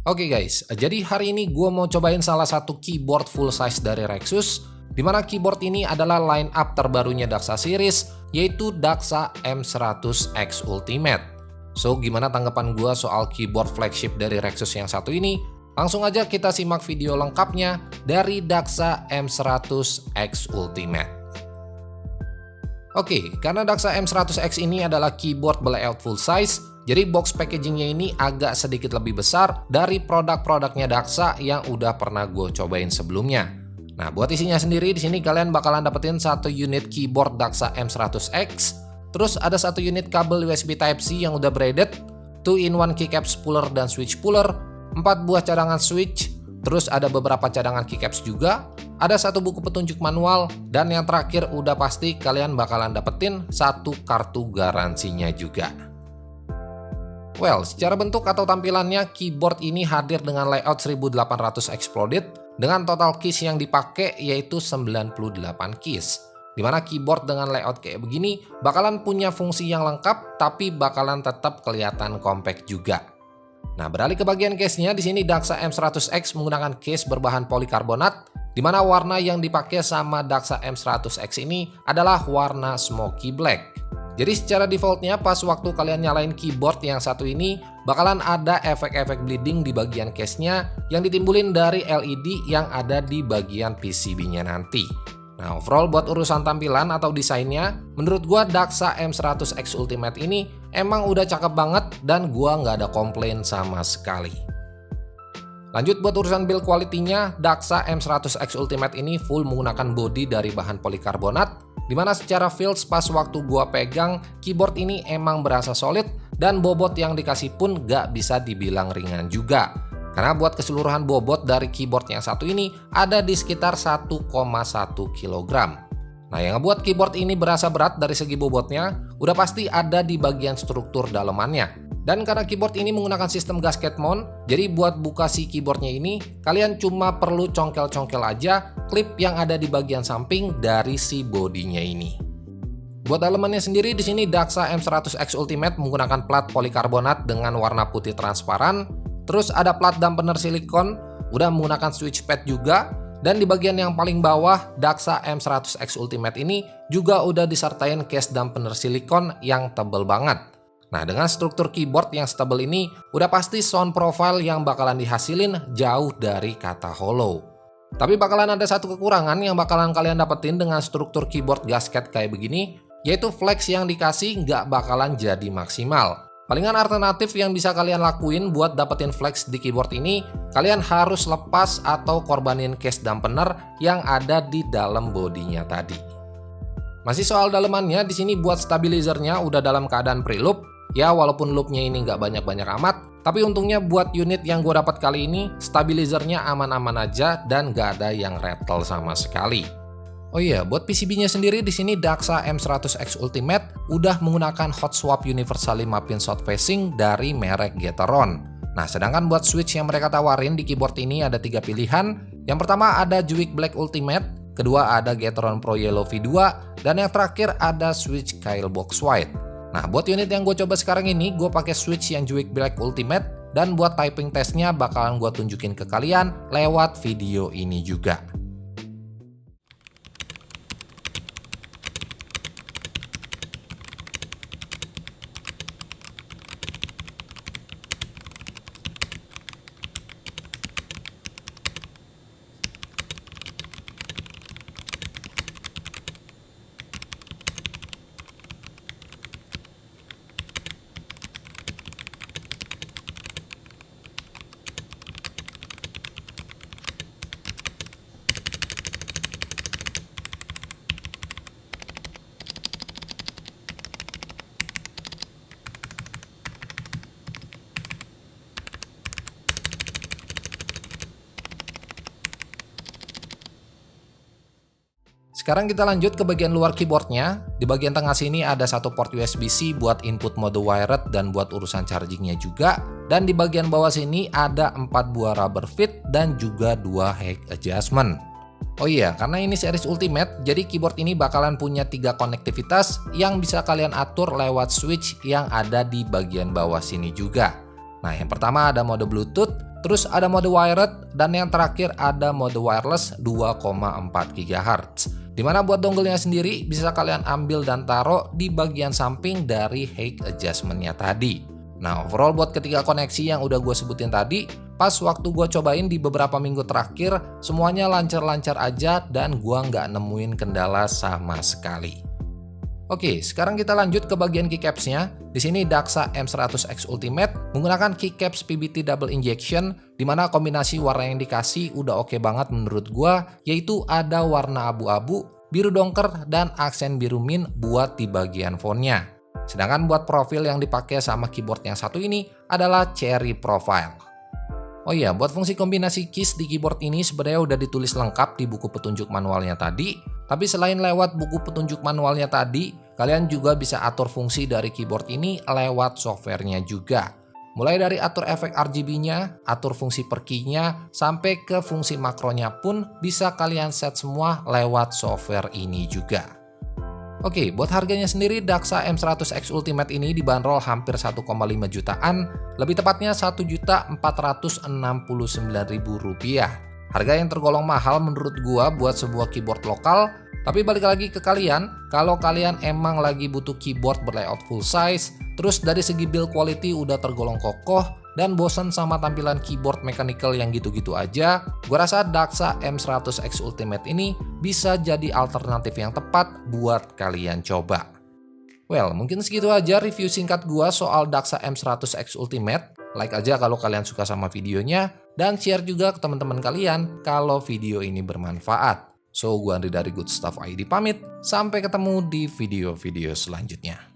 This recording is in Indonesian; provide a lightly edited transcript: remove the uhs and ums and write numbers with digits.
Oke guys, jadi hari ini gue mau cobain salah satu keyboard full size dari Rexus, dimana keyboard ini adalah line up terbarunya Daxa series, yaitu Daxa M100X Ultimate. So, gimana tanggapan gue soal keyboard flagship dari Rexus yang satu ini? Langsung aja kita simak video lengkapnya dari Daxa M100X Ultimate. Oke, karena Daxa M100X ini adalah keyboard layout full size, jadi box packagingnya ini agak sedikit lebih besar dari produk-produknya Daxa yang udah pernah gue cobain sebelumnya. Nah, buat isinya sendiri di sini kalian bakalan dapetin satu unit keyboard Daxa M100X, terus ada satu unit kabel USB Type-C yang udah braided, 2-in-1 keycaps puller dan switch puller, 4 buah cadangan switch, terus ada beberapa cadangan keycaps juga, ada satu buku petunjuk manual, dan yang terakhir udah pasti kalian bakalan dapetin satu kartu garansinya juga. Well, secara bentuk atau tampilannya, keyboard ini hadir dengan layout 1800 exploded dengan total keys yang dipakai yaitu 98 keys. Dimana keyboard dengan layout kayak begini bakalan punya fungsi yang lengkap tapi bakalan tetap kelihatan compact juga. Nah, beralih ke bagian case-nya, di sini Daxa M100X menggunakan case berbahan polikarbonat, di mana warna yang dipakai sama Daxa M100X ini adalah warna smoky black. Jadi secara defaultnya pas waktu kalian nyalain keyboard yang satu ini bakalan ada efek-efek bleeding di bagian case-nya yang ditimbulin dari LED yang ada di bagian PCB-nya nanti. Nah, overall buat urusan tampilan atau desainnya, menurut gua Daxa M100X Ultimate ini emang udah cakep banget dan gua nggak ada komplain sama sekali. Lanjut buat urusan build quality-nya, Daxa M100X Ultimate ini full menggunakan bodi dari bahan polikarbonat, dimana secara feels pas waktu gua pegang, keyboard ini emang berasa solid dan bobot yang dikasih pun gak bisa dibilang ringan juga. Karena buat keseluruhan bobot dari keyboard yang satu ini ada di sekitar 1,1 kg. Nah, yang ngebuat keyboard ini berasa berat dari segi bobotnya udah pasti ada di bagian struktur dalemannya. Dan karena keyboard ini menggunakan sistem gasket mount, jadi buat buka si keyboardnya ini, kalian cuma perlu congkel-congkel aja klip yang ada di bagian samping dari si bodinya ini. Buat dalemannya sendiri, di sini Daxa M100X Ultimate menggunakan plat polikarbonat dengan warna putih transparan, terus ada plat dampener silikon, udah menggunakan switch pad juga, dan di bagian yang paling bawah, Daxa M100X Ultimate ini juga udah disertain case dampener silikon yang tebel banget. Nah, dengan struktur keyboard yang stable ini, udah pasti sound profile yang bakalan dihasilin jauh dari kata hollow. Tapi bakalan ada satu kekurangan yang bakalan kalian dapetin dengan struktur keyboard gasket kayak begini, yaitu flex yang dikasih nggak bakalan jadi maksimal. Palingan alternatif yang bisa kalian lakuin buat dapetin flex di keyboard ini, kalian harus lepas atau korbanin case dampener yang ada di dalam bodinya tadi. Masih soal dalemannya, di sini buat stabilizernya udah dalam keadaan pre-loop. Ya, walaupun loopnya ini nggak banyak-banyak amat, tapi untungnya buat unit yang gue dapat kali ini, stabilizernya aman-aman aja dan nggak ada yang rattle sama sekali. Oh iya, buat PCB-nya sendiri di sini Daxa M100X Ultimate udah menggunakan hot swap universal 5-pin south facing dari merek Gateron. Nah, sedangkan buat switch yang mereka tawarin di keyboard ini ada 3 pilihan. Yang pertama ada Juice Black Ultimate, kedua ada Gateron Pro Yellow V2, dan yang terakhir ada switch Kyle Box White. Nah, buat unit yang gue coba sekarang ini, gue pakai switch yang Juice Black Ultimate, dan buat typing testnya bakalan gue tunjukin ke kalian lewat video ini juga. Sekarang kita lanjut ke bagian luar keyboardnya. Di bagian tengah sini ada satu port USB-C buat input mode wired dan buat urusan chargingnya juga. Dan di bagian bawah sini ada 4 buah rubber fit dan juga 2 height adjustment. Oh iya, karena ini series Ultimate, jadi keyboard ini bakalan punya 3 konektivitas yang bisa kalian atur lewat switch yang ada di bagian bawah sini juga. Nah, yang pertama ada mode Bluetooth, Terus ada mode wired, dan yang terakhir ada mode wireless 2,4 GHz. Dimana buat dongle-nya sendiri bisa kalian ambil dan taruh di bagian samping dari height adjustment-nya tadi. Nah, overall buat ketiga koneksi yang udah gue sebutin tadi, pas waktu gue cobain di beberapa minggu terakhir, semuanya lancar-lancar aja dan gue nggak nemuin kendala sama sekali. Oke, sekarang kita lanjut ke bagian keycaps-nya. Di sini Daxa M100X Ultimate menggunakan keycaps PBT double injection, di mana kombinasi warna yang dikasih udah oke banget menurut gua, yaitu ada warna abu-abu, biru dongker, dan aksen biru mint buat di bagian fontnya. Sedangkan buat profil yang dipakai sama keyboard yang satu ini adalah Cherry Profile. Oh iya, buat fungsi kombinasi keys di keyboard ini sebenarnya udah ditulis lengkap di buku petunjuk manualnya tadi. Tapi selain lewat buku petunjuk manualnya tadi, kalian juga bisa atur fungsi dari keyboard ini lewat softwarenya juga. Mulai dari atur efek RGB-nya, atur fungsi per key-nya, sampai ke fungsi makronya pun bisa kalian set semua lewat software ini juga. Oke, buat harganya sendiri Daxa M100X Ultimate ini dibanderol hampir 1,5 jutaan, lebih tepatnya Rp1.469.000. Harga yang tergolong mahal menurut gua buat sebuah keyboard lokal, tapi balik lagi ke kalian, kalau kalian emang lagi butuh keyboard berlayout full size, terus dari segi build quality udah tergolong kokoh, dan bosan sama tampilan keyboard mechanical yang gitu-gitu aja, gua rasa Daxa M100X Ultimate ini bisa jadi alternatif yang tepat buat kalian coba. Well, mungkin segitu aja review singkat gua soal Daxa M100X Ultimate. Like aja kalau kalian suka sama videonya, dan share juga ke teman-teman kalian kalau video ini bermanfaat. So, gua Andri dari Good Stuff ID pamit, sampai ketemu di video-video selanjutnya.